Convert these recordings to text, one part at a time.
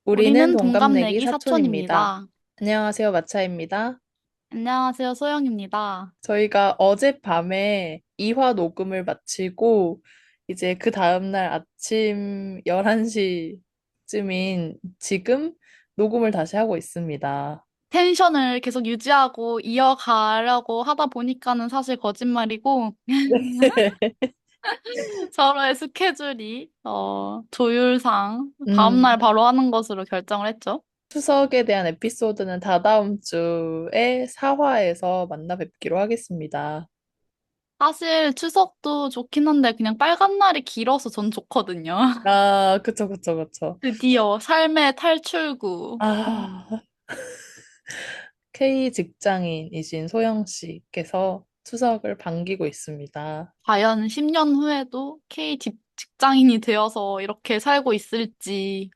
우리는 우리는 동갑내기 동갑내기 사촌입니다. 사촌입니다. 안녕하세요, 마차입니다. 안녕하세요, 소영입니다. 저희가 어젯밤에 2화 녹음을 마치고 이제 그 다음날 아침 11시쯤인 지금 녹음을 다시 하고 있습니다. 텐션을 계속 유지하고 이어가려고 하다 보니까는 사실 거짓말이고, 서로의 스케줄이, 조율상 다음날 음, 바로 하는 것으로 결정을 했죠. 추석에 대한 에피소드는 다다음 주에 4화에서 만나 뵙기로 하겠습니다. 사실 추석도 좋긴 한데 그냥 빨간 날이 길어서 전 좋거든요. 아, 그쵸, 그쵸, 그쵸. 드디어 삶의 탈출구. 아, K 직장인이신 소영 씨께서 추석을 반기고 있습니다. 과연 10년 후에도 K 직장인이 되어서 이렇게 살고 있을지.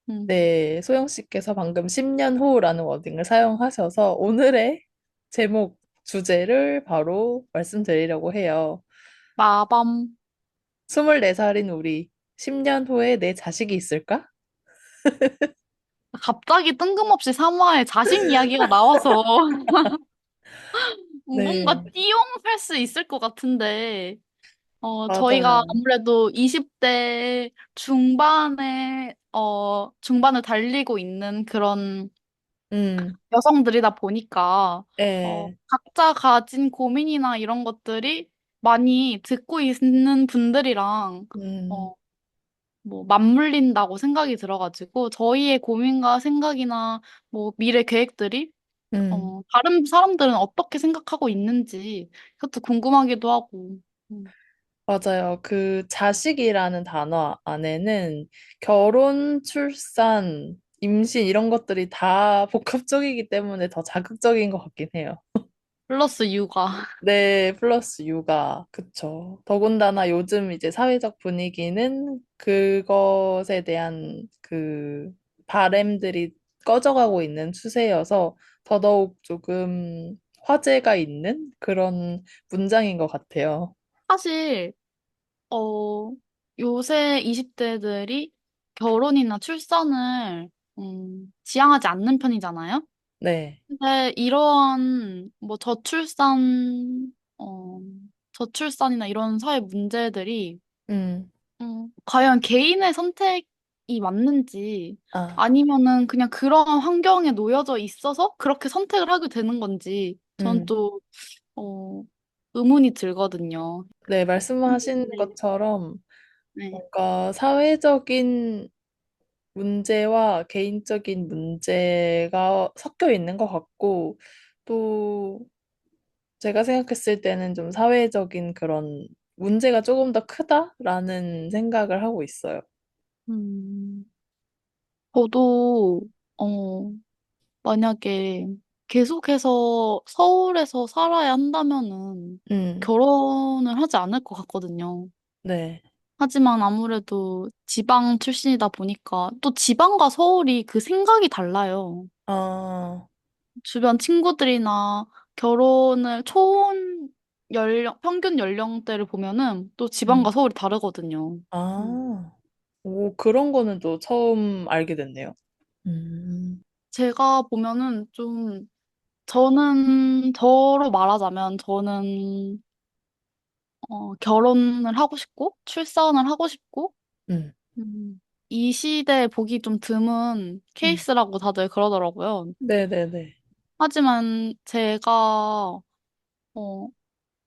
음, 네, 소영 씨께서 방금 10년 후라는 워딩을 사용하셔서 오늘의 제목 주제를 바로 말씀드리려고 해요. 마밤. 24살인 우리, 10년 후에 내 자식이 있을까? 갑자기 뜬금없이 3화에 자식 이야기가 나와서 뭔가 네, 띠용할 수 있을 것 같은데, 저희가 맞아요. 아무래도 20대 중반을 달리고 있는 그런 음, 여성들이다 보니까, 예, 각자 가진 고민이나 이런 것들이 많이 듣고 있는 분들이랑, 음, 어, 뭐, 맞물린다고 생각이 들어가지고, 저희의 고민과 생각이나 뭐, 미래 계획들이 다른 사람들은 어떻게 생각하고 있는지 그것도 궁금하기도 하고. 음. 맞아요. 그 자식이라는 단어 안에는 결혼, 출산, 임신 이런 것들이 다 복합적이기 때문에 더 자극적인 것 같긴 해요. 플러스 육아. 네, 플러스 육아, 그쵸. 더군다나 요즘 이제 사회적 분위기는 그것에 대한 그 바램들이 꺼져가고 있는 추세여서 더더욱 조금 화제가 있는 그런 문장인 것 같아요. 사실, 어, 요새 20대들이 결혼이나 출산을, 지향하지 않는 편이잖아요? 네. 근데 이러한, 뭐, 저출산이나 이런 사회 문제들이 음, 과연 개인의 선택이 맞는지, 아, 아니면은 그냥 그런 환경에 놓여져 있어서 그렇게 선택을 하게 되는 건지, 전 음. 또, 의문이 들거든요. 네, 말씀하신 네. 것처럼 네. 뭔가 사회적인 문제와 개인적인 문제가 섞여 있는 것 같고, 또 제가 생각했을 때는 좀 사회적인 그런 문제가 조금 더 크다라는 생각을 하고 있어요. 음, 저도, 어, 만약에 계속해서 서울에서 살아야 한다면은 음, 결혼을 하지 않을 것 같거든요. 네. 하지만 아무래도 지방 출신이다 보니까 또 지방과 서울이 그 생각이 달라요. 아, 주변 친구들이나 결혼을 평균 연령대를 보면은 또 지방과 음, 서울이 다르거든요. 음. 아, 오, 그런 거는 또 처음 알게 됐네요. 음, 제가 보면은 저로 말하자면 저는 결혼을 하고 싶고, 출산을 하고 싶고, 음, 이 시대에 보기 좀 드문 음. 케이스라고 다들 그러더라고요. 네네네. 하지만 제가, 어,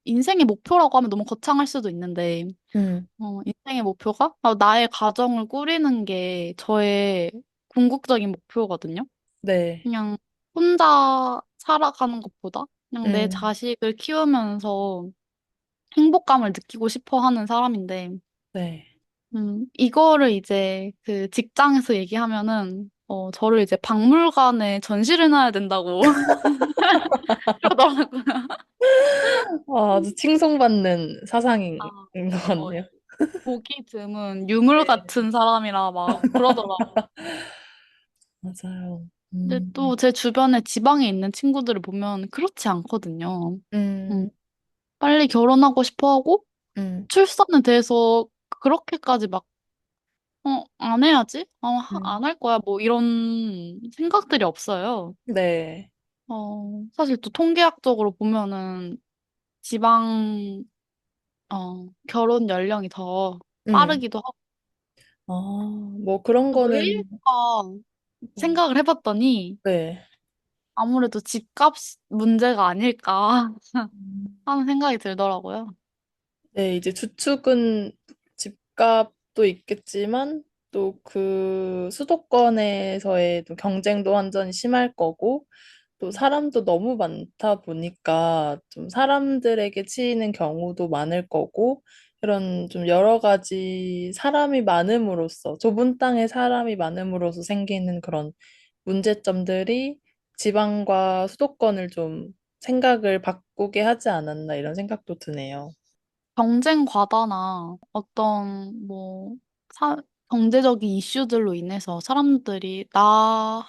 인생의 목표라고 하면 너무 거창할 수도 있는데, 음, 인생의 목표가 나의 가정을 꾸리는 게 저의 궁극적인 목표거든요. 네. 그냥 혼자 살아가는 것보다 그냥 내 음, 자식을 키우면서 행복감을 느끼고 싶어 하는 사람인데, 네. 이거를 이제 그 직장에서 얘기하면은, 저를 이제 박물관에 전시를 놔야 된다고 그러더라고요. 아, 아주 칭송받는 사상인 아, 것 어, 같네요. 보기 드문 유물 같은 사람이라 막 그러더라고요. 맞아요. 근데 또 제 주변에 지방에 있는 친구들을 보면 그렇지 않거든요. 음, 음, 빨리 결혼하고 싶어 하고, 음, 출산에 대해서 그렇게까지 막 안 해야지? 안 음. 할 거야. 뭐 이런 생각들이 없어요. 네. 사실 또 통계학적으로 보면은 지방, 결혼 연령이 더 음. 빠르기도 하고. 아, 뭐 그런 거는, 왜일까 뭐, 생각을 해봤더니 네. 아무래도 집값 문제가 아닐까 음. 하는 생각이 들더라고요. 네, 이제 주축은 집값도 있겠지만 또 그 수도권에서의 또 경쟁도 완전히 심할 거고 또 사람도 너무 많다 보니까 좀 사람들에게 치이는 경우도 많을 거고 이런 좀 여러 가지 사람이 많음으로써 좁은 땅에 사람이 많음으로써 생기는 그런 문제점들이 지방과 수도권을 좀 생각을 바꾸게 하지 않았나 이런 생각도 드네요. 경쟁 과다나 어떤 뭐 사, 경제적인 이슈들로 인해서 사람들이 나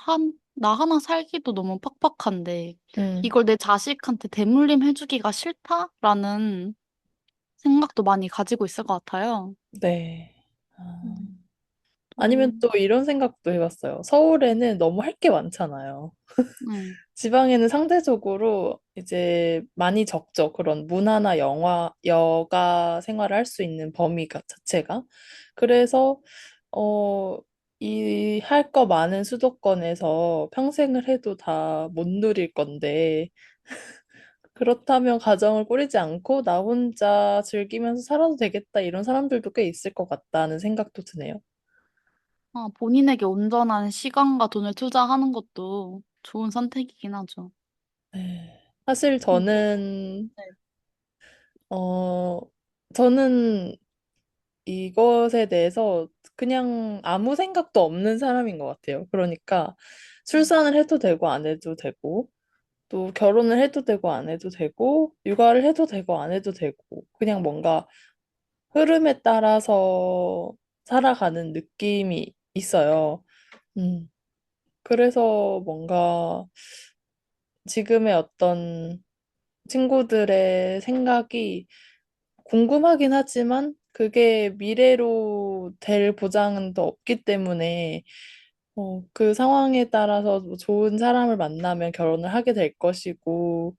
하나 살기도 너무 팍팍한데 음. 이걸 내 자식한테 대물림 해주기가 싫다라는 생각도 많이 가지고 있을 것 같아요. 네. 아, 음, 아니면 또, 또 이런 생각도 해봤어요. 서울에는 너무 할 게 많잖아요. 음, 지방에는 상대적으로 이제 많이 적죠. 그런 문화나 영화, 여가 생활을 할 수 있는 범위가 자체가. 그래서, 어, 이 할 거 많은 수도권에서 평생을 해도 다 못 누릴 건데, 그렇다면 가정을 꾸리지 않고 나 혼자 즐기면서 살아도 되겠다 이런 사람들도 꽤 있을 것 같다는 생각도 드네요. 본인에게 온전한 시간과 돈을 투자하는 것도 좋은 선택이긴 하죠. 네. 사실 음, 네. 어, 저는 이것에 대해서 그냥 아무 생각도 없는 사람인 것 같아요. 그러니까 음. 출산을 해도 되고 안 해도 되고, 또 결혼을 해도 되고 안 해도 되고, 육아를 해도 되고 안 해도 되고, 그냥 뭔가 흐름에 따라서 살아가는 느낌이 있어요. 음. 그래서 뭔가 지금의 어떤 친구들의 생각이 궁금하긴 하지만 그게 미래로 될 보장은 더 없기 때문에 그 상황에 따라서 뭐 좋은 사람을 만나면 결혼을 하게 될 것이고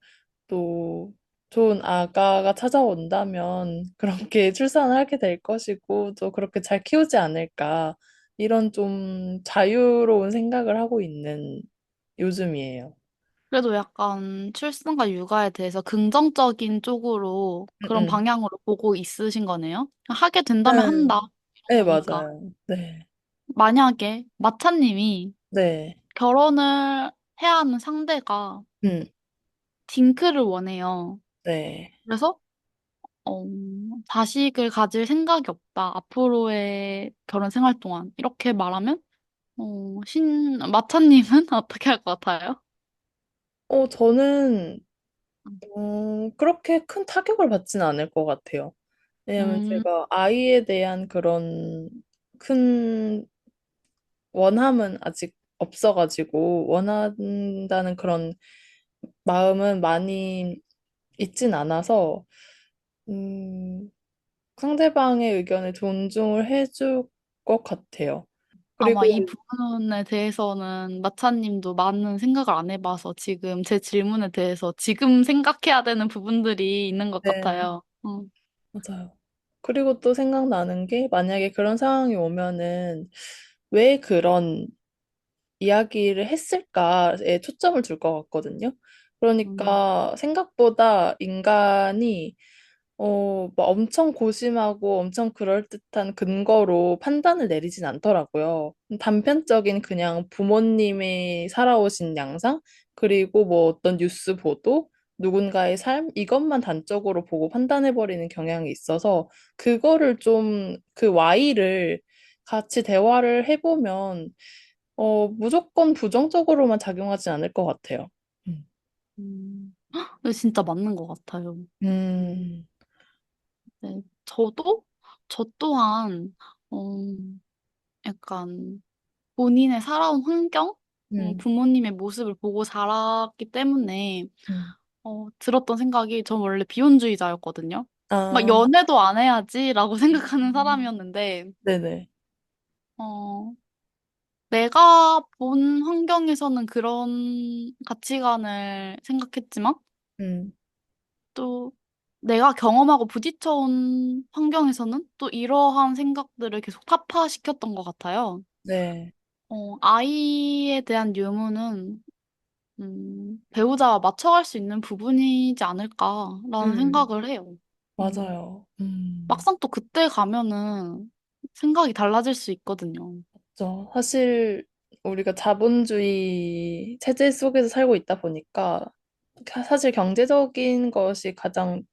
또 좋은 아가가 찾아온다면 그렇게 출산을 하게 될 것이고 또 그렇게 잘 키우지 않을까 이런 좀 자유로운 생각을 하고 있는 요즘이에요. 그래도 약간 출산과 육아에 대해서 긍정적인 쪽으로 그런 음. 방향으로 보고 있으신 거네요. 하게 된다면 네, 한다. 네, 이런 거니까. 맞아요. 네, 만약에 마차님이 네, 결혼을 해야 하는 상대가 음, 딩크를 원해요. 네. 그래서 어, 자식을 가질 생각이 없다. 앞으로의 결혼 생활 동안. 이렇게 말하면 마차님은 어떻게 할 것 같아요? 저는 그렇게 큰 타격을 받지는 않을 것 같아요. 왜냐면 음, 제가 아이에 대한 그런 큰 원함은 아직 없어가지고 원한다는 그런 마음은 많이 있진 않아서 음, 상대방의 의견을 존중을 해줄 것 같아요. 아마 이 그리고 부분에 대해서는 마차님도 많은 생각을 안 해봐서 지금 제 질문에 대해서 지금 생각해야 되는 부분들이 있는 것 네, 같아요. 맞아요. 그리고 또 생각나는 게 만약에 그런 상황이 오면은 왜 그런 이야기를 했을까에 초점을 둘 것 같거든요. 음, 그러니까 생각보다 인간이 막 엄청 고심하고 엄청 그럴듯한 근거로 판단을 내리진 않더라고요. 단편적인 그냥 부모님이 살아오신 양상, 그리고 뭐 어떤 뉴스 보도, 누군가의 삶, 이것만 단적으로 보고 판단해버리는 경향이 있어서 그거를 좀 그 Y를 같이 대화를 해보면 무조건 부정적으로만 작용하지 않을 것 같아요. 음. 근데 진짜 맞는 것 같아요. 음, 네, 저 또한, 어, 약간 본인의 살아온 환경, 음, 부모님의 모습을 보고 자랐기 때문에, 음. 들었던 생각이, 전 원래 비혼주의자였거든요. 막 아, 연애도 안 해야지라고 생각하는 사람이었는데, 네네. 어, 내가 본 환경에서는 그런 가치관을 생각했지만, 음, 또 내가 경험하고 부딪혀온 환경에서는 또 이러한 생각들을 계속 타파시켰던 것 같아요. 네. 아이에 대한 유무는 배우자와 맞춰갈 수 있는 부분이지 않을까라는 음, 생각을 해요. 음, 맞아요. 막상 또 그때 가면은 생각이 달라질 수 있거든요. 사실 우리가 자본주의 체제 속에서 살고 있다 보니까 사실 경제적인 것이 가장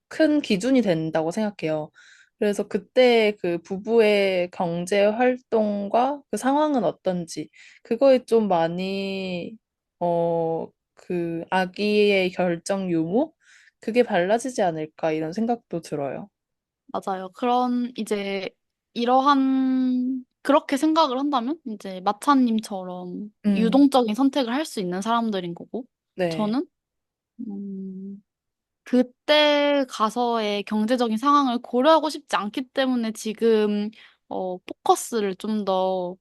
큰 기준이 된다고 생각해요. 그래서 그때 그 부부의 경제 활동과 그 상황은 어떤지, 그거에 좀 많이, 그 아기의 결정 유무? 그게 달라지지 않을까 이런 생각도 들어요. 맞아요. 그런 이제 그렇게 생각을 한다면 이제 마차님처럼 음, 유동적인 선택을 할 수 있는 사람들인 거고 네. 저는 그때 가서의 경제적인 상황을 고려하고 싶지 않기 때문에 지금 포커스를 좀 더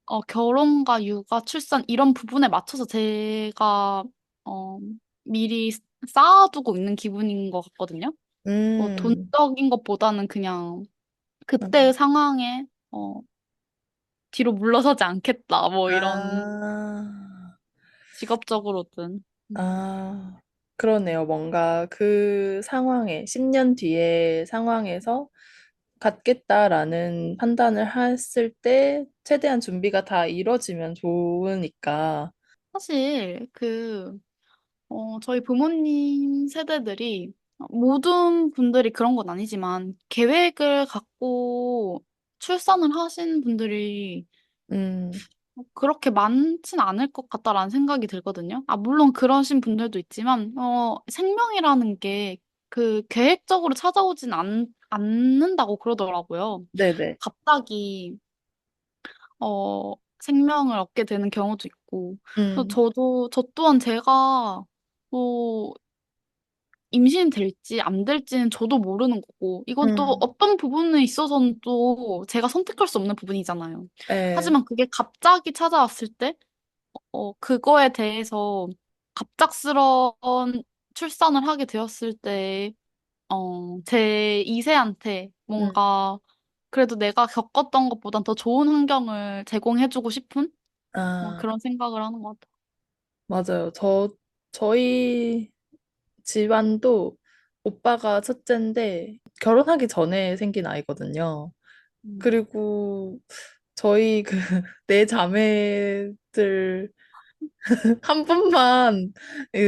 아, 결혼과 육아, 출산 이런 부분에 맞춰서 제가 어, 미리 쌓아두고 있는 기분인 것 같거든요. 뭐 음, 돈적인 것보다는 그냥 그때의 음. 상황에 뒤로 물러서지 않겠다. 뭐 이런 아, 직업적으로든. 아, 그러네요. 뭔가 그 상황에, 10년 뒤의 상황에서 갖겠다라는 판단을 했을 때 최대한 준비가 다 이뤄지면 좋으니까. 사실 저희 부모님 세대들이 모든 분들이 그런 건 아니지만 계획을 갖고 출산을 하신 분들이 음, 그렇게 많진 않을 것 같다라는 생각이 들거든요. 아, 물론 그러신 분들도 있지만, 생명이라는 게 계획적으로 찾아오진 않는다고 그러더라고요. 네네. 갑자기, 생명을 얻게 되는 경우도 있고. 그래서 음, 저 또한 제가, 뭐, 임신이 될지 안 될지는 저도 모르는 거고, 이건 또 음, 어떤 부분에 있어서는 또 제가 선택할 수 없는 부분이잖아요. 네, 하지만 그게 갑자기 찾아왔을 때, 그거에 대해서 갑작스러운 출산을 하게 되었을 때, 제 2세한테 음, 뭔가 그래도 내가 겪었던 것보단 더 좋은 환경을 제공해주고 싶은 아, 그런 생각을 하는 것 같아요. 맞아요. 저희 집안도 오빠가 첫째인데 결혼하기 전에 생긴 아이거든요. 음. 그리고 저희 그 네 자매들 한 분만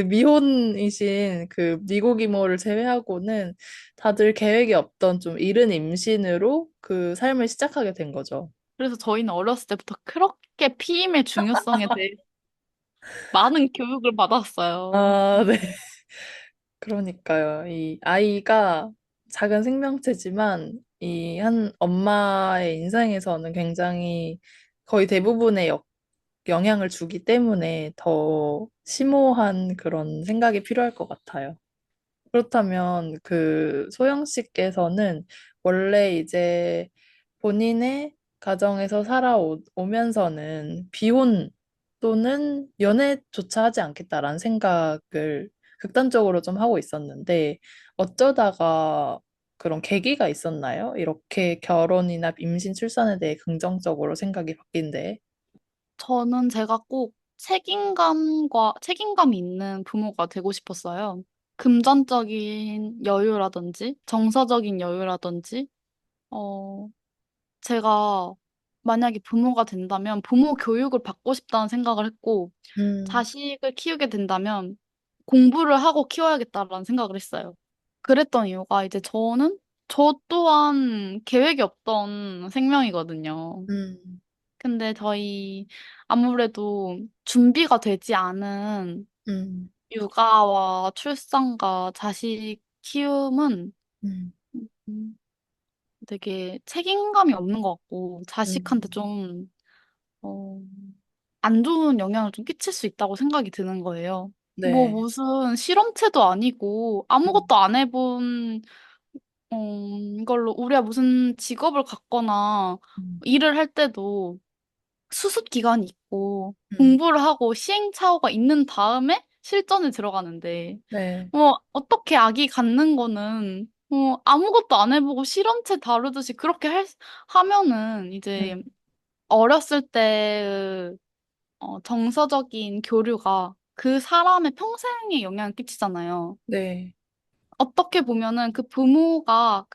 미혼이신 그 미국 이모를 제외하고는 다들 계획이 없던 좀 이른 임신으로 그 삶을 시작하게 된 거죠. 그래서 저희는 어렸을 때부터 그렇게 피임의 중요성에 대해 많은 교육을 받았어요. 아, 네. 그러니까요. 이 아이가 작은 생명체지만 이 한 엄마의 인생에서는 굉장히 거의 대부분의 영향을 주기 때문에 더 심오한 그런 생각이 필요할 것 같아요. 그렇다면 그 소영 씨께서는 원래 이제 본인의 가정에서 살아오면서는 비혼 또는 연애조차 하지 않겠다라는 생각을 극단적으로 좀 하고 있었는데 어쩌다가 그런 계기가 있었나요? 이렇게 결혼이나 임신, 출산에 대해 긍정적으로 생각이 바뀐데. 저는 제가 꼭 책임감이 있는 부모가 되고 싶었어요. 금전적인 여유라든지, 정서적인 여유라든지, 어, 제가 만약에 부모가 된다면 부모 교육을 받고 싶다는 생각을 했고, 음, 자식을 키우게 된다면 공부를 하고 키워야겠다라는 생각을 했어요. 그랬던 이유가 이제 저 또한 계획이 없던 생명이거든요. 음, 근데 저희 아무래도 준비가 되지 않은 음, 육아와 출산과 자식 키움은 음, 음, 되게 책임감이 없는 것 같고 자식한테 음. 좀 어, 안 좋은 영향을 좀 끼칠 수 있다고 생각이 드는 거예요. 뭐 네. 무슨 실험체도 아니고 음, 아무것도 안 해본 이걸로 우리가 무슨 직업을 갖거나 음, 일을 할 때도 수습 기간이 있고 음, 공부를 하고 시행착오가 있는 다음에 실전에 들어가는데 네, 어떻게 아기 갖는 거는 아무것도 안 해보고 실험체 다루듯이 그렇게 하면은 이제 음, 어렸을 때 정서적인 교류가 그 사람의 평생에 영향을 끼치잖아요. 네, 어떻게 보면은 그 부모가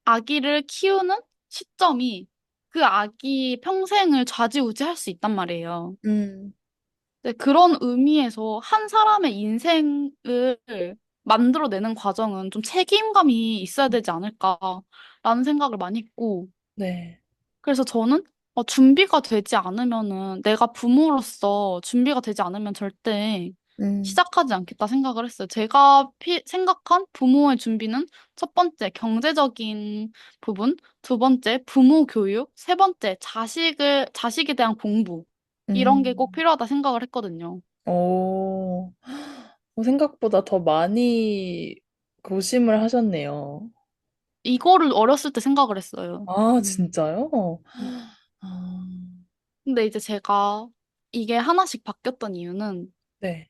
아기를 키우는 시점이 그 아기 평생을 좌지우지할 수 있단 말이에요. 음, 네, 그런 의미에서 한 사람의 인생을 만들어내는 과정은 좀 책임감이 있어야 되지 않을까라는 생각을 많이 했고, 네, 그래서 저는 준비가 되지 않으면은 내가 부모로서 준비가 되지 않으면 절대 음, 시작하지 않겠다 생각을 했어요. 제가 생각한 부모의 준비는 첫 번째 경제적인 부분, 두 번째 부모 교육, 세 번째 자식에 대한 공부 이런 게 꼭 음, 필요하다 생각을 했거든요. 오, 생각보다 더 많이 고심을 하셨네요. 이거를 어렸을 때 생각을 했어요. 아, 음. 진짜요? 음. 아, 근데 이제 제가 이게 하나씩 바뀌었던 이유는 네,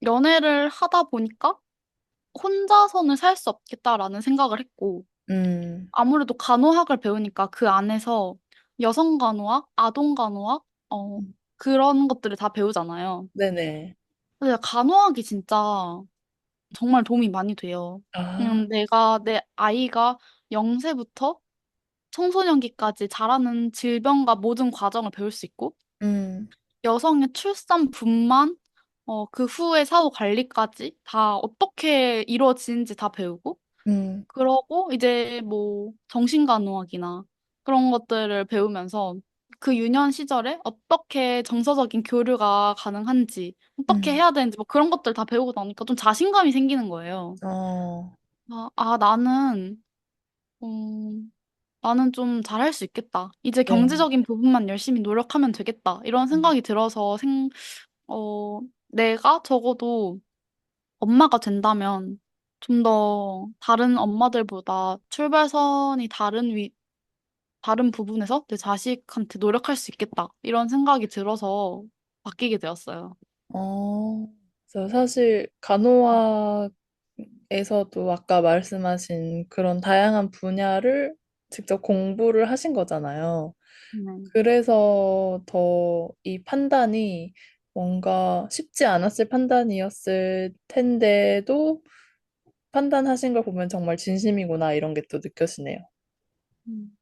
연애를 하다 보니까 혼자서는 살 수 없겠다라는 생각을 했고, 음, 아무래도 간호학을 배우니까 그 안에서 여성 간호학, 아동 간호학, 그런 것들을 다 배우잖아요. 네네. 근데 간호학이 진짜 정말 도움이 많이 돼요. 아, 내가 내 아이가 0세부터 청소년기까지 자라는 질병과 모든 과정을 배울 수 있고, 음, 여성의 출산, 분만, 그 후의 사후 관리까지 다 어떻게 이루어지는지 다 배우고, 음, 그러고 이제 뭐 정신간호학이나 그런 것들을 배우면서 그 유년 시절에 어떻게 정서적인 교류가 가능한지, 어떻게 음, 해야 되는지 뭐 그런 것들 다 배우고 나니까 좀 자신감이 생기는 거예요. 어, 나는, 음, 나는 좀 잘할 수 있겠다. 이제 네, 경제적인 부분만 열심히 노력하면 되겠다. 이런 음, 생각이 들어서 내가 적어도 엄마가 된다면 좀 더 다른 엄마들보다 출발선이 다른 부분에서 내 자식한테 노력할 수 있겠다. 이런 생각이 들어서 바뀌게 되었어요. 어, 그래서 사실 간호학에서도 아까 말씀하신 그런 다양한 분야를 직접 공부를 하신 거잖아요. 음. 그래서 더 이 판단이 뭔가 쉽지 않았을 판단이었을 텐데도 판단하신 걸 보면 정말 진심이구나 이런 게 또 느껴지네요. 음.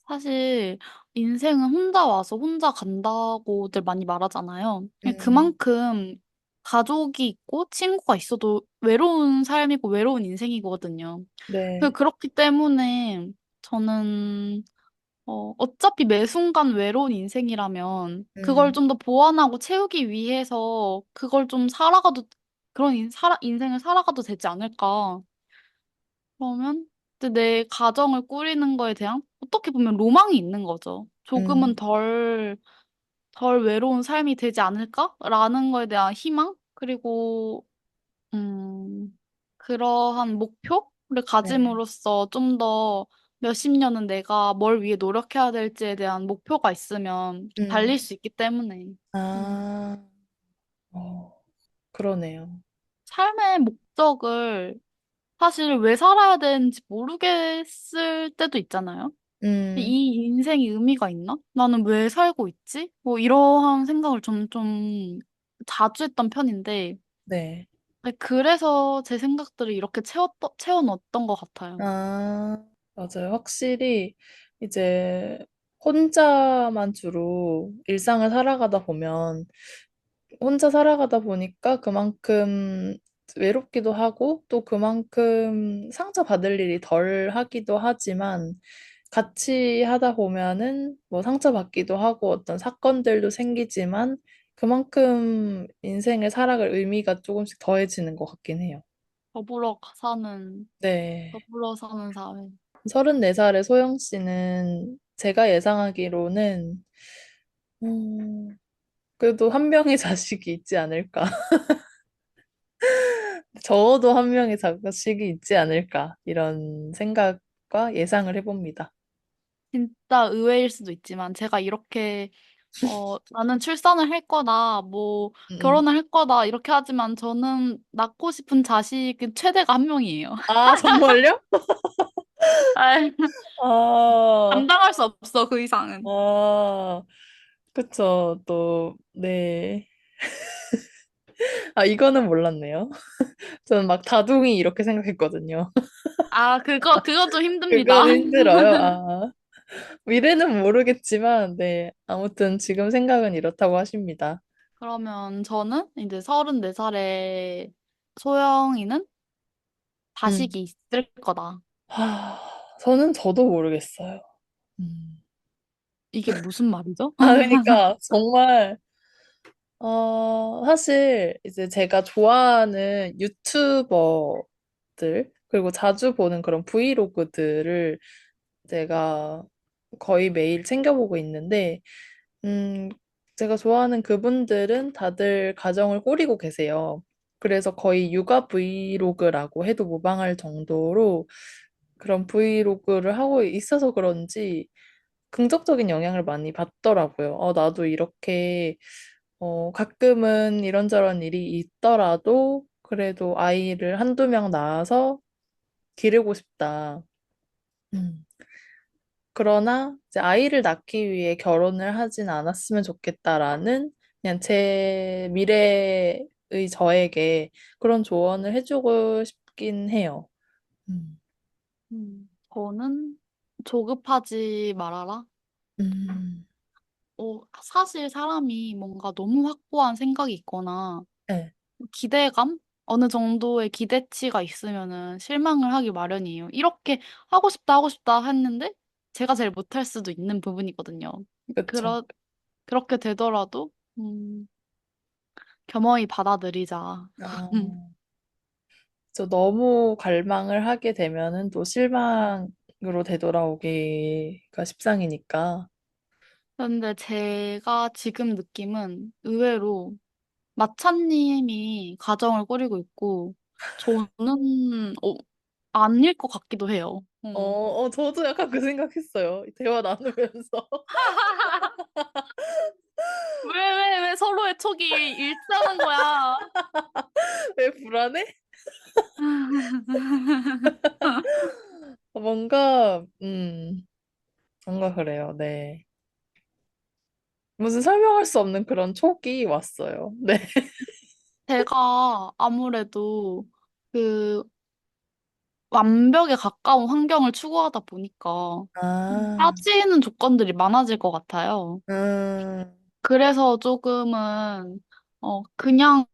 사실 인생은 혼자 와서 혼자 간다고들 많이 말하잖아요. 음, 그만큼 가족이 있고 친구가 있어도 외로운 삶이고 외로운 인생이거든요. 네, 그렇기 때문에 저는 어차피 매 순간 외로운 인생이라면 그걸 음, 좀 더 보완하고 채우기 위해서 그걸 좀 그런 인생을 살아가도 되지 않을까. 그러면 이제 내 가정을 꾸리는 거에 대한 어떻게 보면 로망이 있는 거죠. 조금은 음, 덜 외로운 삶이 되지 않을까라는 거에 대한 희망? 그리고, 음, 그러한 목표를 네, 가짐으로써 좀 더 몇십 년은 내가 뭘 위해 노력해야 될지에 대한 목표가 있으면 좀 달릴 음, 수 있기 때문에. 음. 아, 그러네요. 삶의 목적을 사실 왜 살아야 되는지 모르겠을 때도 있잖아요. 음, 이 인생이 의미가 있나? 나는 왜 살고 있지? 뭐 이러한 생각을 좀 자주 했던 편인데, 네. 그래서 제 생각들을 이렇게 채워 넣었던 것 같아요. 아, 맞아요. 확실히 이제 혼자만 주로 일상을 살아가다 보면 혼자 살아가다 보니까 그만큼 외롭기도 하고 또 그만큼 상처받을 일이 덜 하기도 하지만 같이 하다 보면은 뭐 상처받기도 하고 어떤 사건들도 생기지만 그만큼 인생을 살아갈 의미가 조금씩 더해지는 것 같긴 해요. 더불어 사는, 네. 더불어 사는 사회. 34살의 소영 씨는 제가 예상하기로는 그래도 한 명의 자식이 있지 않을까. 적어도 한 명의 자식이 있지 않을까, 이런 생각과 예상을 해봅니다. 진짜 의외일 수도 있지만 제가 이렇게 나는 출산을 할 거다, 뭐 음, 음. 결혼을 할 거다 이렇게 하지만 저는 낳고 싶은 자식은 최대가 한 명이에요. 아, 정말요? 아이, 아, 감당할 수 없어 그 이상은. 아, 그쵸. 또, 네. 아, 이거는 몰랐네요. 저는 막 다둥이 이렇게 생각했거든요. 아, 그거 좀 힘듭니다. 그건 힘들어요. 아, 미래는 모르겠지만, 네. 아무튼 지금 생각은 이렇다고 하십니다. 그러면 저는 이제 34살에 소영이는 음. 자식이 있을 거다. 저도 모르겠어요. 음. 이게 무슨 말이죠? 아, 그러니까 정말 사실 이제 제가 좋아하는 유튜버들 그리고 자주 보는 그런 브이로그들을 제가 거의 매일 챙겨보고 있는데 음, 제가 좋아하는 그분들은 다들 가정을 꾸리고 계세요. 그래서 거의 육아 브이로그라고 해도 무방할 정도로 그런 브이로그를 하고 있어서 그런지 긍정적인 영향을 많이 받더라고요. 나도 이렇게, 가끔은 이런저런 일이 있더라도 그래도 아이를 한두 명 낳아서 기르고 싶다. 음. 그러나 이제 아이를 낳기 위해 결혼을 하진 않았으면 좋겠다라는 그냥 제 미래의 저에게 그런 조언을 해주고 싶긴 해요. 음. 저는 조급하지 말아라. 음. 사실 사람이 뭔가 너무 확고한 생각이 있거나 네. 기대감? 어느 정도의 기대치가 있으면은 실망을 하기 마련이에요. 이렇게 하고 싶다 했는데 제가 제일 못할 수도 있는 부분이거든요. 그쵸. 그러, 그렇게 되더라도, 겸허히 받아들이자. 아, 저 너무 갈망을 하게 되면은 또 실망으로 되돌아오기가 십상이니까. 근데 제가 지금 느낌은 의외로 마차님이 가정을 꾸리고 있고, 저는, 아닐 것 같기도 해요. 저도 약간 그 생각했어요. 이 대화 나누면서. 왜 서로의 촉이 일치하는 거야? 왜 불안해? 뭔가 그래요. 네. 무슨 설명할 수 없는 그런 촉이 왔어요. 네. 제가 아무래도 그 완벽에 가까운 환경을 추구하다 보니까 아, 따지는 조건들이 많아질 것 같아요. 음, 그래서 조금은, 그냥,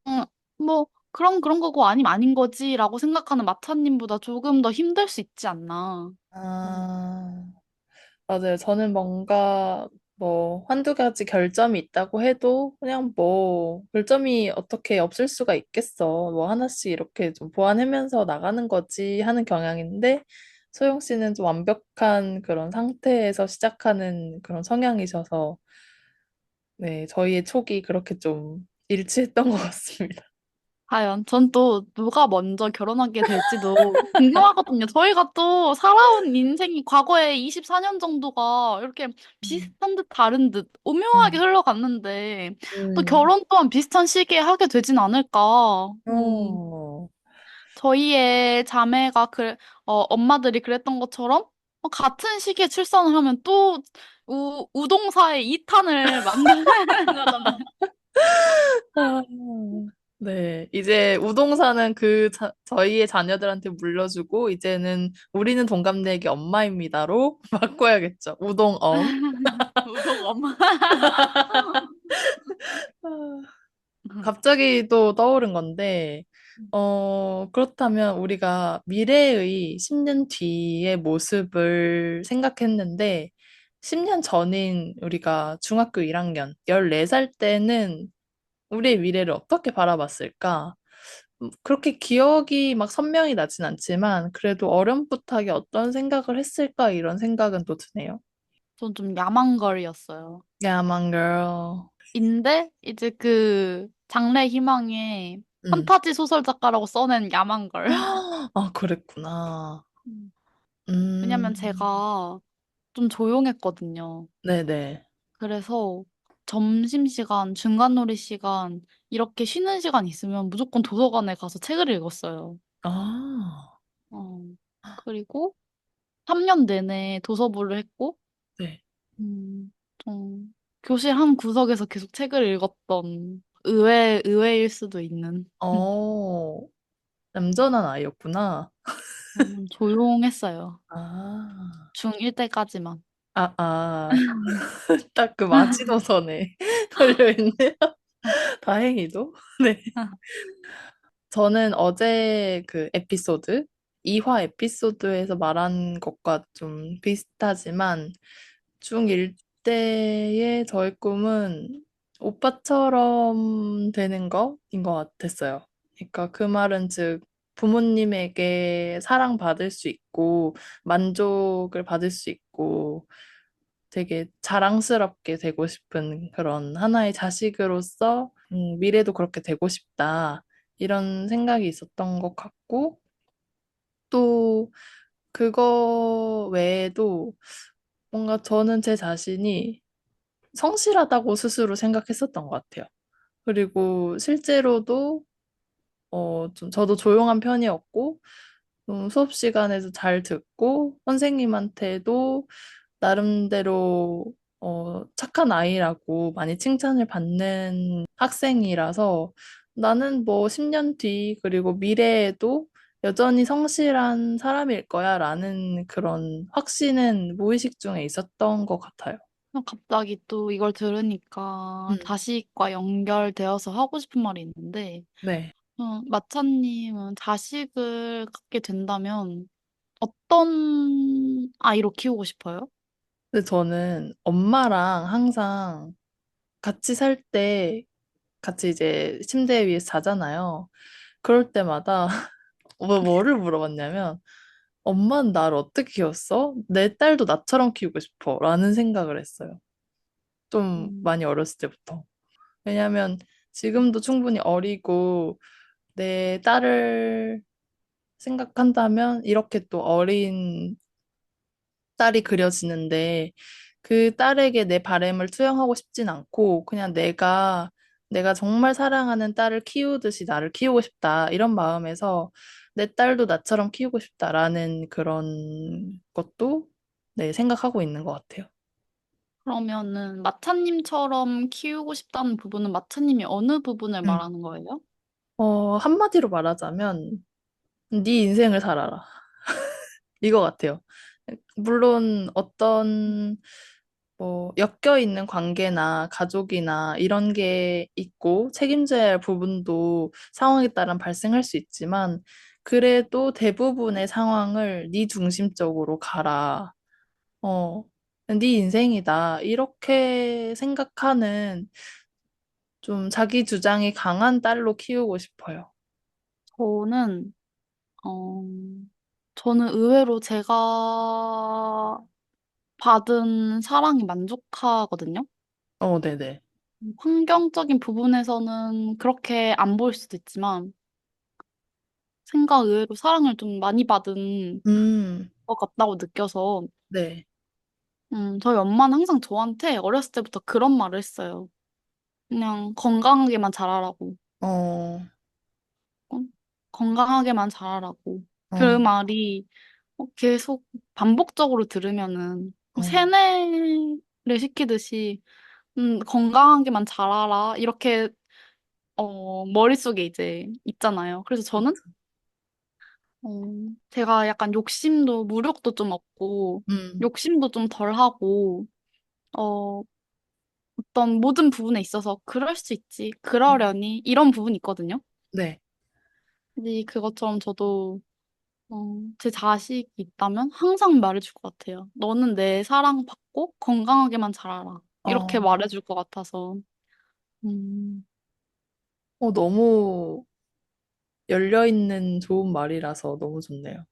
뭐, 그럼 그런 거고 아니면 아닌 거지라고 생각하는 마차님보다 조금 더 힘들 수 있지 않나. 음. 아. 맞아요. 저는 뭔가 뭐 한두 가지 결점이 있다고 해도 그냥 뭐 결점이 어떻게 없을 수가 있겠어. 뭐 하나씩 이렇게 좀 보완하면서 나가는 거지 하는 경향인데 소영 씨는 좀 완벽한 그런 상태에서 시작하는 그런 성향이셔서 네, 저희의 촉이 그렇게 좀 일치했던 것 같습니다. 과연 전 또 누가 먼저 결혼하게 될지도 궁금하거든요. 저희가 또 살아온 인생이 과거에 24년 정도가 이렇게 음. 비슷한 듯 다른 듯 오묘하게 음. 흘러갔는데 또 음. 결혼 또한 비슷한 시기에 하게 되진 않을까. 어. 저희의 자매가 엄마들이 그랬던 것처럼 같은 시기에 출산을 하면 또 우동사의 2탄을 만들어야 되는 거잖아요. 아, 네. 이제 우동사는 저희의 자녀들한테 물려주고, 이제는 우리는 동갑내기 엄마입니다로 바꿔야겠죠. 우동엄. 우동 엄마. 아, 갑자기 또 떠오른 건데, 그렇다면 우리가 미래의 10년 뒤의 모습을 생각했는데, 10년 전인 우리가 중학교 1학년, 14살 때는 우리의 미래를 어떻게 바라봤을까? 그렇게 기억이 막 선명히 나진 않지만, 그래도 어렴풋하게 어떤 생각을 했을까? 이런 생각은 또 드네요. 전 좀 야망걸이었어요. Yeah, my girl. 인데 이제 그 장래 희망에 음. 판타지 소설 작가라고 써낸 야만 걸. 아, 그랬구나. 음. 왜냐면 음, 제가 좀 조용했거든요. 네네. 그래서 점심시간, 중간놀이 시간, 이렇게 쉬는 시간 있으면 무조건 도서관에 가서 책을 읽었어요. 아, 어, 그리고 3년 내내 도서부를 했고, 네. 좀 교실 한 구석에서 계속 책을 읽었던 의외일 수도 있는. 어, 얌전한 아이였구나. 조용했어요. 아, 중1 때까지만. 딱 그 마지노선에 걸려있네요. 다행히도. 네. 저는 어제 그 에피소드, 2화 에피소드에서 말한 것과 좀 비슷하지만, 중1 때의 저의 꿈은 오빠처럼 되는 거인 것 같았어요. 그러니까 그 말은 즉, 부모님에게 사랑받을 수 있고, 만족을 받을 수 있고, 되게 자랑스럽게 되고 싶은 그런 하나의 자식으로서 미래도 그렇게 되고 싶다. 이런 생각이 있었던 것 같고, 또 그거 외에도 뭔가 저는 제 자신이 성실하다고 스스로 생각했었던 것 같아요. 그리고 실제로도 좀 저도 조용한 편이었고, 수업 시간에도 잘 듣고, 선생님한테도 나름대로 착한 아이라고 많이 칭찬을 받는 학생이라서 나는 뭐 10년 뒤, 그리고 미래에도 여전히 성실한 사람일 거야 라는 그런 확신은 무의식 중에 있었던 것 같아요. 갑자기 또 이걸 들으니까 음, 자식과 연결되어서 하고 싶은 말이 있는데, 네. 마차님은 자식을 갖게 된다면 어떤 아이로 키우고 싶어요? 근데 저는 엄마랑 항상 같이 살 때 같이 이제 침대 위에서 자잖아요. 그럴 때마다 뭐를 물어봤냐면 엄마는 나를 어떻게 키웠어? 내 딸도 나처럼 키우고 싶어 라는 생각을 했어요. 좀 음, 많이 어렸을 때부터. 왜냐면 지금도 충분히 어리고 내 딸을 생각한다면 이렇게 또 어린 딸이 그려지는데 그 딸에게 내 바램을 투영하고 싶진 않고 그냥 내가 정말 사랑하는 딸을 키우듯이 나를 키우고 싶다 이런 마음에서 내 딸도 나처럼 키우고 싶다라는 그런 것도 네, 생각하고 있는 것 같아요. 그러면은 마차님처럼 키우고 싶다는 부분은 마차님이 어느 부분을 음. 말하는 거예요? 한마디로 말하자면 네 인생을 살아라. 이거 같아요. 물론 어떤 엮여 있는 관계나 가족이나 이런 게 있고 책임져야 할 부분도 상황에 따라 발생할 수 있지만 그래도 대부분의 상황을 네 중심적으로 가라. 어, 네 인생이다. 이렇게 생각하는 좀 자기 주장이 강한 딸로 키우고 싶어요. 저는, 어, 저는 의외로 제가 받은 사랑이 만족하거든요. 네네. 환경적인 부분에서는 그렇게 안 보일 수도 있지만, 생각 의외로 사랑을 좀 많이 받은 음, 것 같다고 느껴서, 네. 저희 엄마는 항상 저한테 어렸을 때부터 그런 말을 했어요. 그냥 건강하게만 자라라고. 어, 어? 건강하게만 자라라고. 그 어, 말이 계속 반복적으로 들으면은 어, 세뇌를 시키듯이 건강하게만 자라라 이렇게 머릿속에 이제 있잖아요. 그래서 저는 어, 제가 약간 욕심도 무력도 좀 없고 음, 욕심도 좀 덜하고 어, 어떤 모든 부분에 있어서 그럴 수 있지, 그러려니 이런 부분이 있거든요. 네. 근데 그것처럼 저도 제 자식이 있다면 항상 말해줄 것 같아요. 너는 내 사랑받고 건강하게만 자라라. 이렇게 어, 말해줄 것 같아서. 음, 너무 열려있는 좋은 말이라서 너무 좋네요.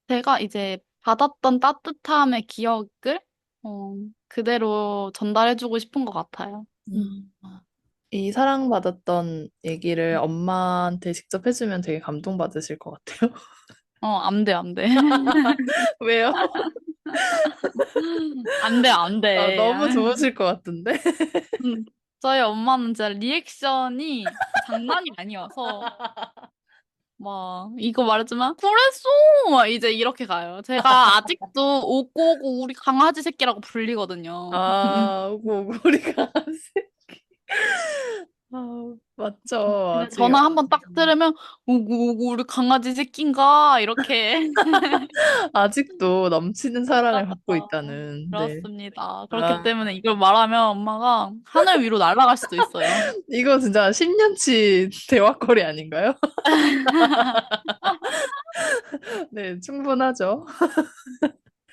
제가 이제 받았던 따뜻함의 기억을 어, 그대로 전달해주고 싶은 것 같아요. 음. 이 사랑받았던 얘기를 엄마한테 직접 해주면 되게 감동받으실 것 같아요. 안 돼, 안 돼. 왜요? 안 돼, 안 아, 돼. 너무 좋으실 것 같은데? 음, 저희 엄마는 진짜 리액션이 장난이 아니어서, 막, 이거 말했지만, 그랬어! 막 이제 이렇게 가요. 제가 아직도 오고 오고 우리 강아지 새끼라고 불리거든요. 아, 오고, 우리가 아, 맞죠. 근데 아직, 전화 한 번 딱 들으면, 오고 오고 우리 강아지 새끼인가? 이렇게. 아직도 넘치는 사랑을 받고 아, 있다는, 네. 그렇습니다. 그렇기 아, 때문에 이걸 말하면 엄마가 하늘 위로 날아갈 수도 있어요. 이거 진짜 10년치 대화거리 아닌가요? 네, 충분하죠.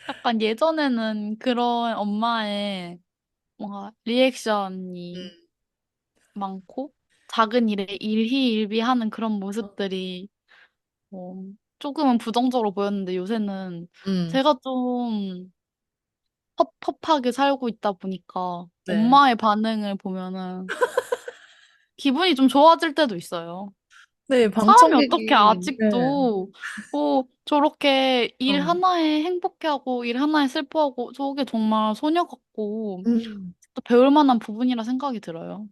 약간 예전에는 그런 엄마의 뭔가 리액션이 음, 많고 작은 일에 일희일비하는 그런 모습들이 뭐 조금은 부정적으로 보였는데 요새는 음, 제가 좀 섭섭하게 살고 있다 보니까 네. 엄마의 반응을 보면은 기분이 좀 좋아질 때도 있어요. 네, 사람이 어떻게 방청객이, 네. 아직도 저렇게 일 어, 하나에 행복해하고 일 하나에 슬퍼하고 저게 정말 소녀 같고 음. 또 배울 만한 부분이라 생각이 들어요.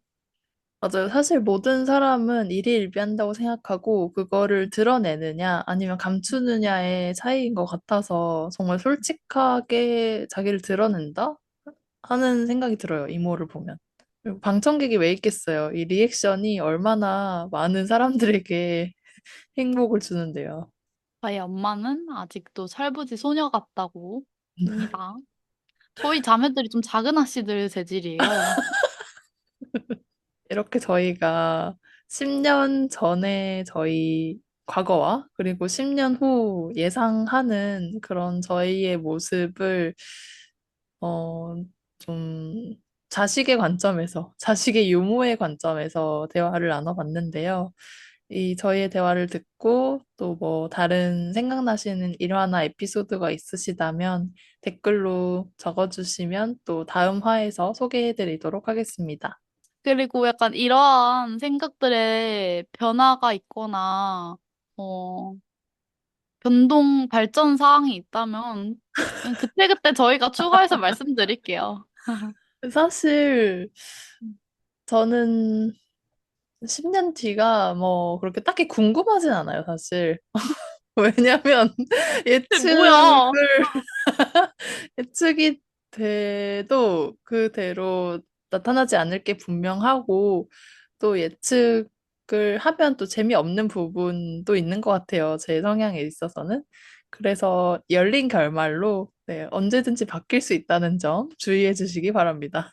맞아요. 사실 모든 사람은 일희일비한다고 생각하고 그거를 드러내느냐 아니면 감추느냐의 차이인 것 같아서 정말 솔직하게 자기를 드러낸다 하는 생각이 들어요. 이모를 보면. 그리고 방청객이 왜 있겠어요? 이 리액션이 얼마나 많은 사람들에게 행복을 주는데요. 저희 엄마는 아직도 철부지 소녀 같다고 합니다. 저희 자매들이 좀 작은 아씨들 재질이에요. 이렇게 저희가 10년 전에 저희 과거와 그리고 10년 후 예상하는 그런 저희의 모습을 어, 좀 자식의 관점에서, 자식의 유무의 관점에서 대화를 나눠봤는데요. 이 저희의 대화를 듣고 또 뭐 다른 생각나시는 일화나 에피소드가 있으시다면 댓글로 적어주시면 또 다음 화에서 소개해드리도록 하겠습니다. 그리고 약간 이러한 생각들의 변화가 있거나, 어, 변동, 발전 사항이 있다면, 그때그때 저희가 추가해서 말씀드릴게요. 사실 저는 10년 뒤가 뭐 그렇게 딱히 궁금하진 않아요, 사실. 왜냐면 예측을 뭐야? 예측이 돼도 그대로 나타나지 않을 게 분명하고 또 예측을 하면 또 재미없는 부분도 있는 것 같아요. 제 성향에 있어서는. 그래서 열린 결말로 네, 언제든지 바뀔 수 있다는 점 주의해 주시기 바랍니다.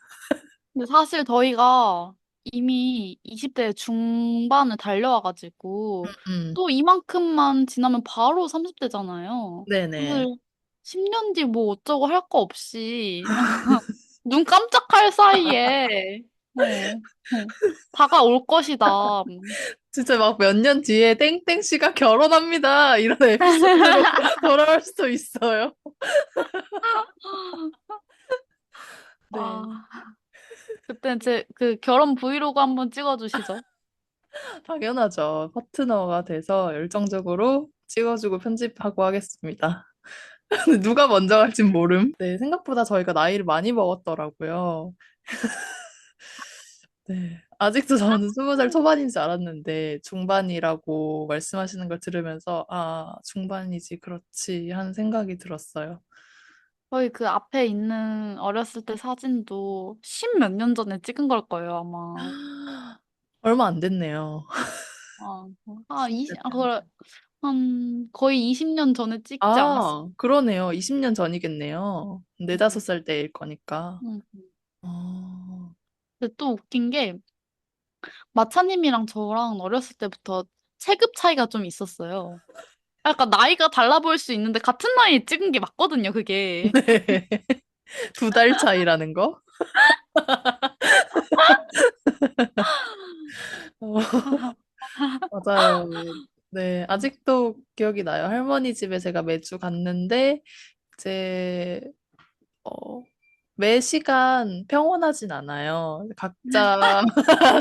근데 사실 저희가 이미 20대 중반을 달려와가지고 음, 또 이만큼만 지나면 바로 30대잖아요. 네네. 사실 10년 뒤 뭐 어쩌고 할 거 없이 눈 깜짝할 사이에 어, 어, 다가올 것이다. 진짜 막 몇 년 뒤에 땡땡 씨가 결혼합니다. 이런 에피소드로 돌아올 수도 있어요. 네. 아, 그때 제 그 결혼 브이로그 한번 찍어주시죠. 당연하죠. 파트너가 돼서 열정적으로 찍어주고 편집하고 하겠습니다. 누가 먼저 갈진 모름. 네, 생각보다 저희가 나이를 많이 먹었더라고요. 네. 아직도 저는 20살 초반인 줄 알았는데 중반이라고 말씀하시는 걸 들으면서 아, 중반이지, 그렇지 하는 생각이 들었어요. 저희 그 앞에 있는 어렸을 때 사진도 십 몇 년 전에 찍은 걸 거예요, 아마. 얼마 안 됐네요. 그래. 한 거의 20년 전에 찍지 않았어. 아, 그러네요. 20년 전이겠네요. 네다섯 음, 살 때일 거니까. 음. 어, 근데 또 웃긴 게 마차님이랑 저랑 어렸을 때부터 체급 차이가 좀 있었어요. 약간 나이가 달라 보일 수 있는데 같은 나이에 찍은 게 맞거든요, 그게. 네. 2달 차이라는 거? 어, 맞아요. 네, 아직도 기억이 나요. 할머니 집에 제가 매주 갔는데, 이제, 어, 매 시간 평온하진 않아요. 각자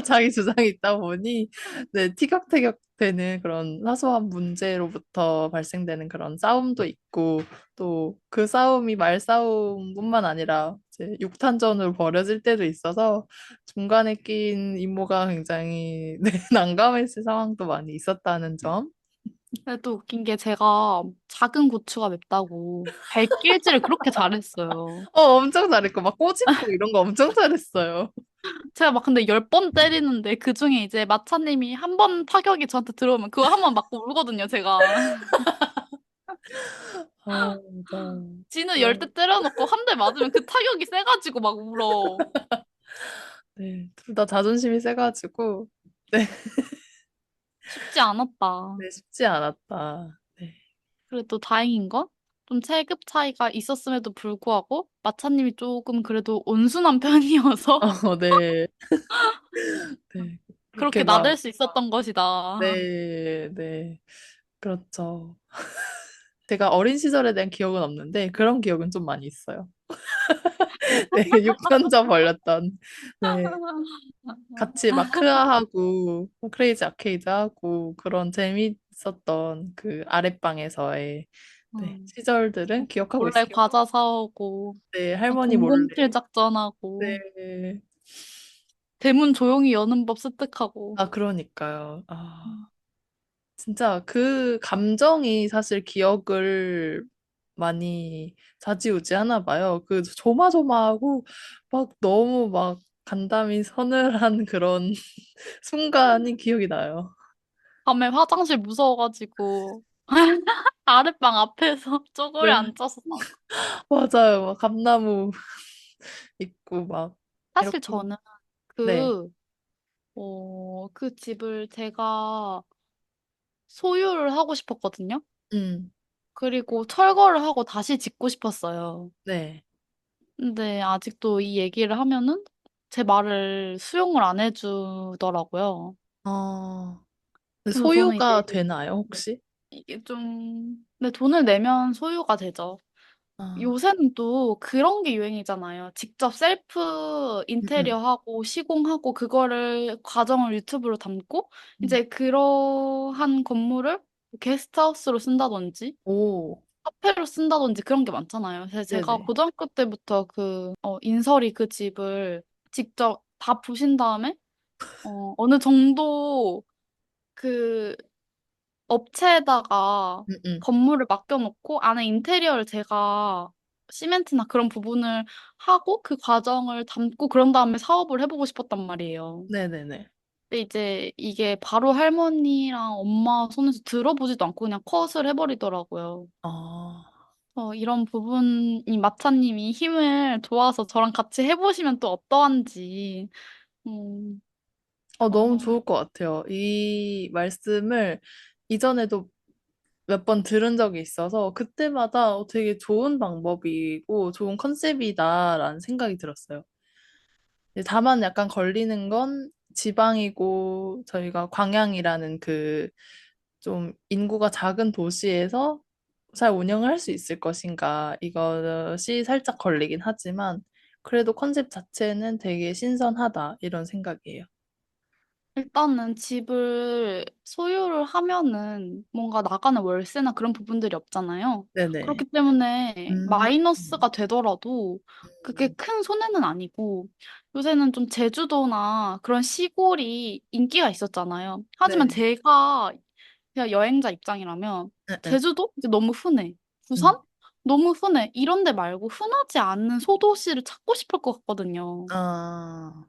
자기 주장이 있다 보니, 네, 티격태격 되는 그런 사소한 문제로부터 발생되는 그런 싸움도 있고, 또 그 싸움이 말싸움뿐만 아니라 이제 육탄전으로 벌어질 때도 있어서 중간에 낀 이모가 굉장히 네, 난감했을 상황도 많이 있었다는 점. 근데 또 웃긴 게 제가 작은 고추가 맵다고 발길질을 그렇게 잘했어요. 엄청 잘했고, 막 꼬집고 이런 거 엄청 잘했어요. 제가 막 근데 10번 때리는데 그중에 이제 마차님이 한 번 타격이 저한테 들어오면 그거 한 번 맞고 울거든요, 제가. 맞아요. 지는 10대 때려놓고 한 대 맞으면 그 타격이 세가지고 막 울어. 네, 둘 다 자존심이 세가지고, 네, 쉽지 않았다. 네, 쉽지 않았다. 네. 그래도 다행인 건 좀 체급 차이가 있었음에도 불구하고 마차님이 조금 그래도 온순한 편이어서 네, 네. 그렇게 그렇게 막, 나댈 수 있었던 것이다. 네, 네. 그렇죠. 제가 어린 시절에 대한 기억은 없는데, 그런 기억은 좀 많이 있어요. 네, 육전자 벌렸던, 네, 같이 막 크아하고, 크레이지 아케이드 하고, 그런 재밌었던 그 아랫방에서의, 네, 음, 시절들은 기억하고 몰래 있어요. 과자 사오고 네, 할머니 몰래. 007 작전하고 네. 대문 조용히 여는 법 습득하고. 그러니까요. 음. 진짜 그 감정이 사실 기억을 많이 좌지우지하나 봐요. 그 조마조마하고 막 너무 막 간담이 서늘한 그런 순간이 기억이 나요. 밤에 화장실 무서워가지고 아랫방 앞에서 쪼그려 네, 앉아서 맞아요. 막 감나무 있고 막 사실 이렇게. 저는 네, 그, 그 집을 제가 소유를 하고 싶었거든요. 음, 그리고 철거를 하고 다시 짓고 싶었어요. 네. 근데 아직도 이 얘기를 하면은 제 말을 수용을 안 해주더라고요. 근데 그래서 저는 이제 소유가 되나요, 혹시? 이게 좀, 근데 돈을 내면 소유가 되죠. 아, 요새는 또 그런 게 유행이잖아요. 직접 셀프 음, 음, 인테리어 하고 시공하고 그거를 과정을 유튜브로 담고 음. 이제 그러한 건물을 게스트하우스로 쓴다든지 오, 카페로 쓴다든지 그런 게 많잖아요. 그래서 제가 네네. 고등학교 때부터 인설이 그 집을 직접 다 부신 다음에 어느 정도 그 업체에다가 음, 음. 건물을 맡겨놓고 안에 인테리어를 제가 시멘트나 그런 부분을 하고 그 과정을 담고 그런 다음에 사업을 해보고 싶었단 말이에요. 네네네. 근데 이제 이게 바로 할머니랑 엄마 손에서 들어보지도 않고 그냥 컷을 해버리더라고요. 아, 이런 부분이 마차님이 힘을 도와서 저랑 같이 해보시면 또 어떠한지. 음, 너무 어, 좋을 것 같아요. 이 말씀을 이전에도 몇 번 들은 적이 있어서 그때마다 되게 좋은 방법이고 좋은 컨셉이다라는 생각이 들었어요. 다만 약간 걸리는 건 지방이고 저희가 광양이라는 그 좀 인구가 작은 도시에서 잘 운영을 할 수 있을 것인가 이것이 살짝 걸리긴 하지만 그래도 컨셉 자체는 되게 신선하다 이런 생각이에요. 일단은 집을 소유를 하면은 뭔가 나가는 월세나 그런 부분들이 없잖아요. 네네. 그렇기 때문에 음, 마이너스가 되더라도 그게 큰 손해는 아니고 요새는 좀 제주도나 그런 시골이 인기가 있었잖아요. 하지만 네. 제가 그냥 여행자 입장이라면 응, 응. 제주도 이제 너무 흔해. 부산? 음. 너무 흔해. 이런 데 말고 흔하지 않은 소도시를 찾고 싶을 것 같거든요. 아,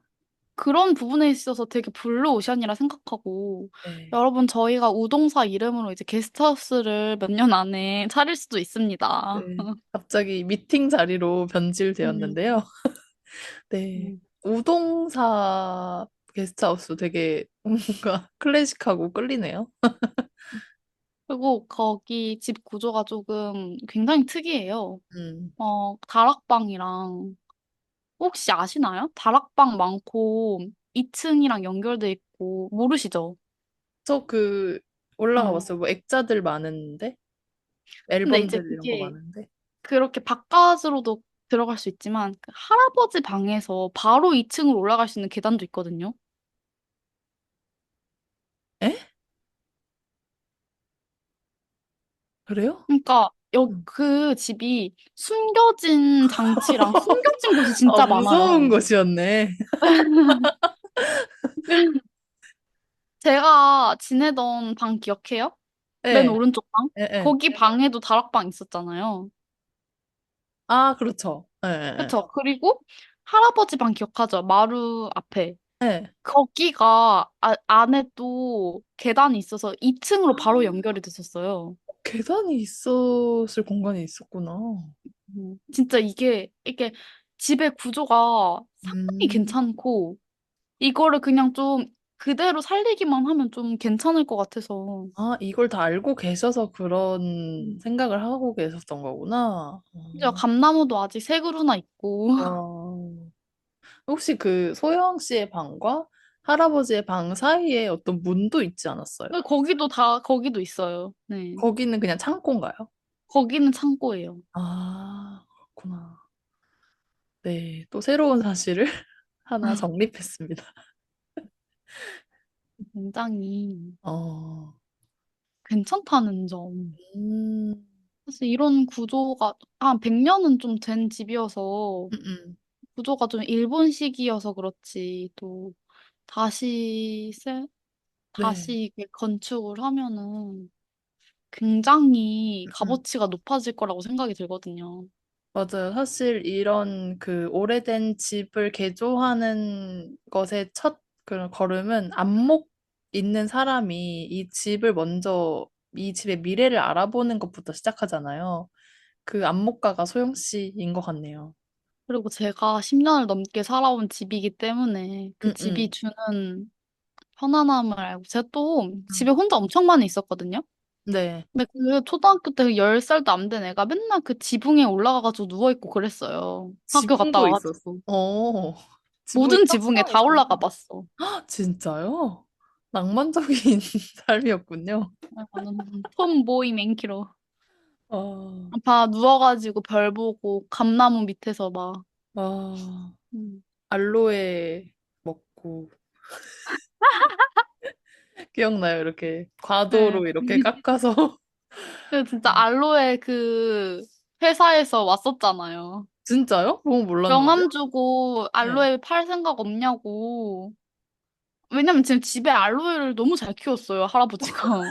그런 부분에 있어서 되게 블루오션이라 생각하고, 네. 여러분, 저희가 우동사 이름으로 이제 게스트하우스를 몇 년 안에 차릴 수도 있습니다. 네. 갑자기 미팅 자리로 음, 변질되었는데요. 네. 음. 우동사 게스트하우스 되게 뭔가 클래식하고 끌리네요. 그리고 거기 집 구조가 조금 굉장히 특이해요. 음. 다락방이랑, 혹시 아시나요? 다락방 많고, 2층이랑 연결돼 있고, 모르시죠? 저 그 올라가 어. 봤어요. 뭐 액자들 많은데 근데 이제 앨범들 이런 거 그게 많은데. 그렇게 바깥으로도 들어갈 수 있지만 그 할아버지 방에서 바로 2층으로 올라갈 수 있는 계단도 있거든요. 에? 그래요? 그러니까 응. 그 집이 숨겨진 장치랑 숨겨진 곳이 아, 진짜 무서운 많아요. 곳이었네. 제가 지내던 방 기억해요? 맨 예, 오른쪽 방? 예, 예. 거기 방에도 다락방 있었잖아요. 아, 그렇죠. 예, 예, 그쵸? 그리고 할아버지 방 기억하죠? 마루 앞에. 예. 예. 거기가 안에 또 계단이 있어서 2층으로 바로 연결이 됐었어요. 계단이 있었을 공간이 있었구나. 진짜 이게 집의 구조가 상당히 음. 괜찮고, 이거를 그냥 좀 그대로 살리기만 하면 좀 괜찮을 것 같아서. 아, 이걸 다 알고 계셔서 그런 음. 생각을 하고 계셨던 거구나. 진짜 감나무도 아직 세 그루나 있고. 어. 혹시 그 소영 씨의 방과 할아버지의 방 사이에 어떤 문도 있지 않았어요? 근데 거기도 있어요. 네. 거기는 그냥 창고인가요? 거기는 창고예요. 아, 그렇구나. 네, 또 새로운 사실을 하나 정립했습니다. 굉장히 어, 괜찮다는 점. 음, 사실 이런 구조가 한 100년은 좀 된 집이어서 음, 음. 구조가 좀 일본식이어서 그렇지 또 다시 네, 다시 이렇게 건축을 하면은 굉장히 음. 값어치가 높아질 거라고 생각이 들거든요. 맞아요. 사실 이런 그 오래된 집을 개조하는 것의 첫 그런 걸음은 안목 있는 사람이 이 집을 먼저 이 집의 미래를 알아보는 것부터 시작하잖아요. 그 안목가가 소영 씨인 것 같네요. 그리고 제가 10년을 넘게 살아온 집이기 때문에 그 응, 집이 응. 주는 편안함을 알고 제가 또 집에 음. 혼자 엄청 많이 있었거든요. 네. 근데 그 초등학교 때 10살도 안 된 애가 맨날 그 지붕에 올라가가지고 누워있고 그랬어요. 학교 갔다 지붕도 있었어. 와가지고. 지붕이 모든 지붕에 평평 다 있었나? 올라가 봤어. 진짜요? 낭만적인 삶이었군요. 저는 톰보이 맨키로. 아, 다 누워가지고 별 보고 감나무 밑에서 막. 아, 음. 알로에 먹고 기억나요? 이렇게 네. 과도로 이렇게 깎아서. 그 진짜 알로에 그 회사에서 왔었잖아요. 진짜요? 그건 몰랐는데. 명함 주고 네. 알로에 팔 생각 없냐고. 왜냐면 지금 집에 알로에를 너무 잘 키웠어요, 할아버지가.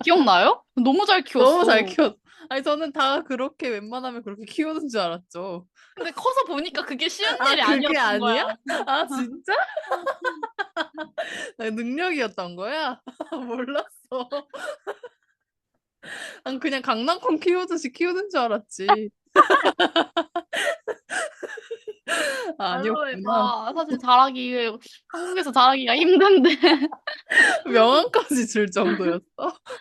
기억나요? 너무 잘 너무 잘 키웠어. 키웠. 아니 저는 다 그렇게 웬만하면 그렇게 키우는 줄 알았죠. 근데 커서 보니까 그게 쉬운 아, 일이 그게 아니었던 아니야? 거야. 아, 진짜? 능력이었던 거야? 몰랐어. 난 그냥 강낭콩 키우듯이 키우는 줄 알았지. 아, 알로에 아니었구나. 봐. 사실 한국에서 자라기가 힘든데. 명함까지 줄 정도였어?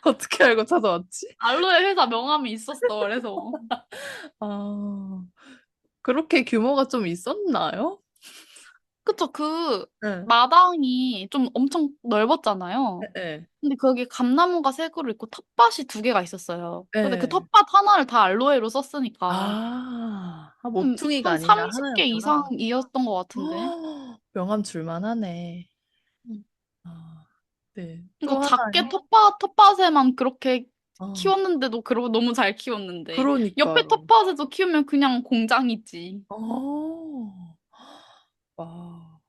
어떻게 알고 찾아왔지? 알로에 회사 명함이 있었어, 그래서. 아, 그렇게 규모가 좀 있었나요? 그쵸, 그 네. 마당이 좀 엄청 넓었잖아요. 네. 근데 거기 감나무가 세 그루 있고 텃밭이 두 개가 있었어요. 근데 그 네. 텃밭 하나를 다 알로에로 썼으니까 모퉁이가 한 아니라 30개 하나였구나. 이상이었던 것 같은데. 명함 줄만 하네. 음. 아, 네. 이거 또 작게 하나요? 텃밭에만 그렇게 아, 키웠는데도 그러고 너무 잘 키웠는데 옆에 그러니까요. 텃밭에서 키우면 그냥 공장이지. 어, 와,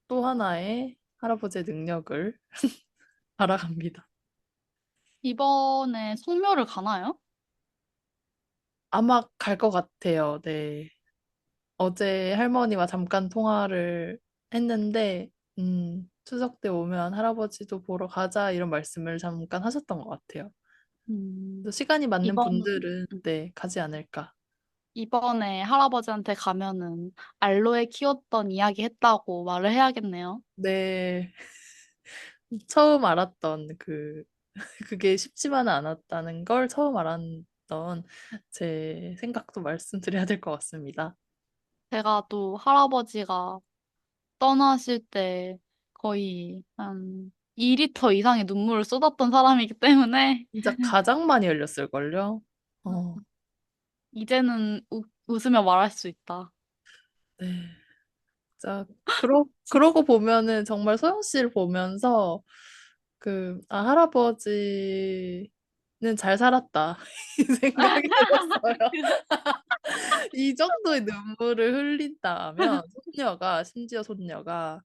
또 하나의 할아버지의 능력을 알아갑니다. 이번에 성묘를 가나요? 아마 갈 것 같아요. 네. 어제 할머니와 잠깐 통화를 했는데, 추석 때 오면 할아버지도 보러 가자 이런 말씀을 잠깐 하셨던 것 같아요. 음, 그래서 시간이 맞는 이번, 분들은 음, 네, 가지 않을까. 이번에 할아버지한테 가면은 알로에 키웠던 이야기 했다고 말을 해야겠네요. 네, 처음 알았던 그게 쉽지만은 않았다는 걸 처음 알았던 제 생각도 말씀드려야 될 것 같습니다. 제가 또 할아버지가 떠나실 때 거의 한 2리터 이상의 눈물을 쏟았던 사람이기 때문에 진짜 가장 많이 흘렸을걸요? 어, 이제는 웃으며 말할 수 있다. 네. 자, 그러고 보면은 정말 소영 씨를 보면서 할아버지는 잘 살았다. 이 생각이 들었어요. 이 정도의 눈물을 흘린다면, 심지어 손녀가,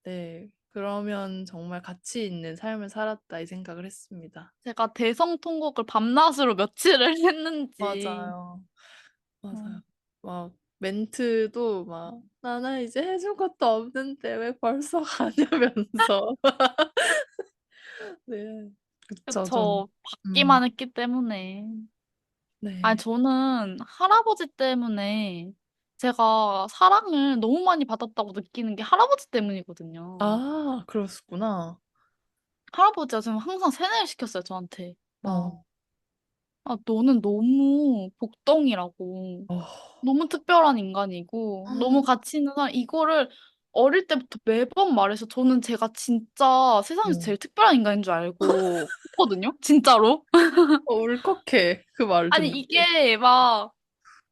네, 그러면 정말 가치 있는 삶을 살았다, 이 생각을 했습니다. 제가 대성통곡을 밤낮으로 며칠을 했는지. 맞아요. 어, 맞아요. 막, 멘트도 막, 나는 이제 해줄 것도 없는데 왜 벌써 가냐면서. 네. 그쵸, 그쵸. 음, 받기만 했기 때문에. 아니, 네. 저는 할아버지 때문에 제가 사랑을 너무 많이 받았다고 느끼는 게 할아버지 때문이거든요. 아, 그러셨구나. 할아버지가 지금 항상 세뇌를 시켰어요, 저한테. 막, 어, 아, 너는 너무 복덩이라고. 어, 너무 특별한 인간이고, 너무 가치 있는 사람, 이거를 어릴 때부터 매번 말해서 저는 제가 진짜 세상에서 어, 제일 특별한 인간인 줄 알고 했거든요? 진짜로. 울컥해. 그 말을 아니, 듣는 게. 이게 막,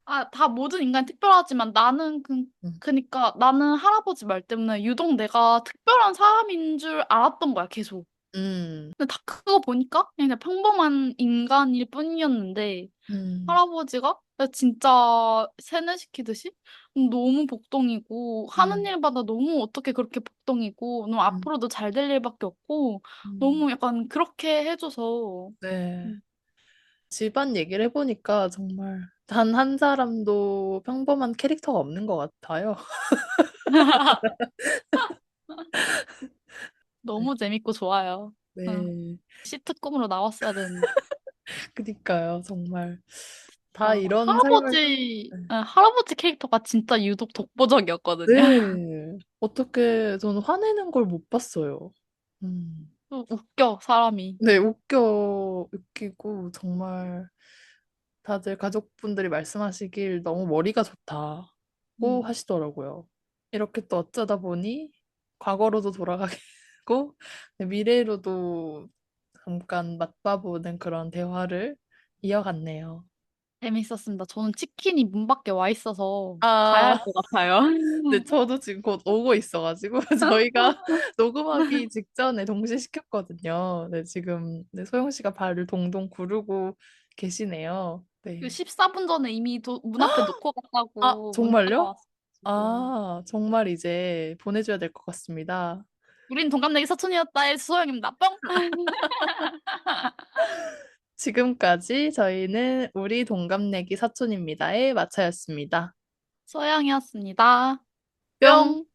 아, 다 모든 인간이 특별하지만 나는 음, 그니까 나는 할아버지 말 때문에 유독 내가 특별한 사람인 줄 알았던 거야, 계속. 음, 근데 다 그거 보니까 그냥 평범한 인간일 뿐이었는데, 음, 할아버지가 진짜 세뇌시키듯이 너무 복덩이고 하는 음, 일마다 너무 어떻게 그렇게 복덩이고 너무 음, 앞으로도 잘 될 일밖에 없고 음. 너무 약간 그렇게 해줘서 네. 음. 집안 얘기를 해보니까 정말 단 한 사람도 평범한 캐릭터가 없는 것 같아요. 네. 너무 재밌고 좋아요. 응. 네. 시트콤으로 나왔어야 되는데. 그니까요, 정말. 다 아, 이런 삶을 할아버지 캐릭터가 진짜 유독 독보적이었거든요. 네. 어떻게 저는 화내는 걸 못 봤어요. 음. 또 웃겨, 사람이. 네, 웃기고, 정말 다들 가족분들이 말씀하시길 너무 머리가 좋다고 음. 하시더라고요. 이렇게 또 어쩌다 보니 과거로도 돌아가고, 미래로도 잠깐 맛봐보는 그런 대화를 이어갔네요. 재밌었습니다. 저는 치킨이 문 밖에 와 있어서 가야 할 아, 것 같아요. 네, 저도 지금 곧 오고 있어가지고 저희가 녹음하기 직전에 동시에 시켰거든요. 네, 지금 네, 소영 씨가 발을 동동 구르고 계시네요. 그 네. 14분 전에 이미 문 앞에 놓고 아, 갔다고 문자가 정말요? 왔어가지고. 아, 정말 이제 보내줘야 될 것 같습니다. 우린 동갑내기 사촌이었다의 수호영입니다. 뿅! 지금까지 저희는 우리 동갑내기 사촌입니다의 마차였습니다. 소영이었습니다. 뿅! 뿅!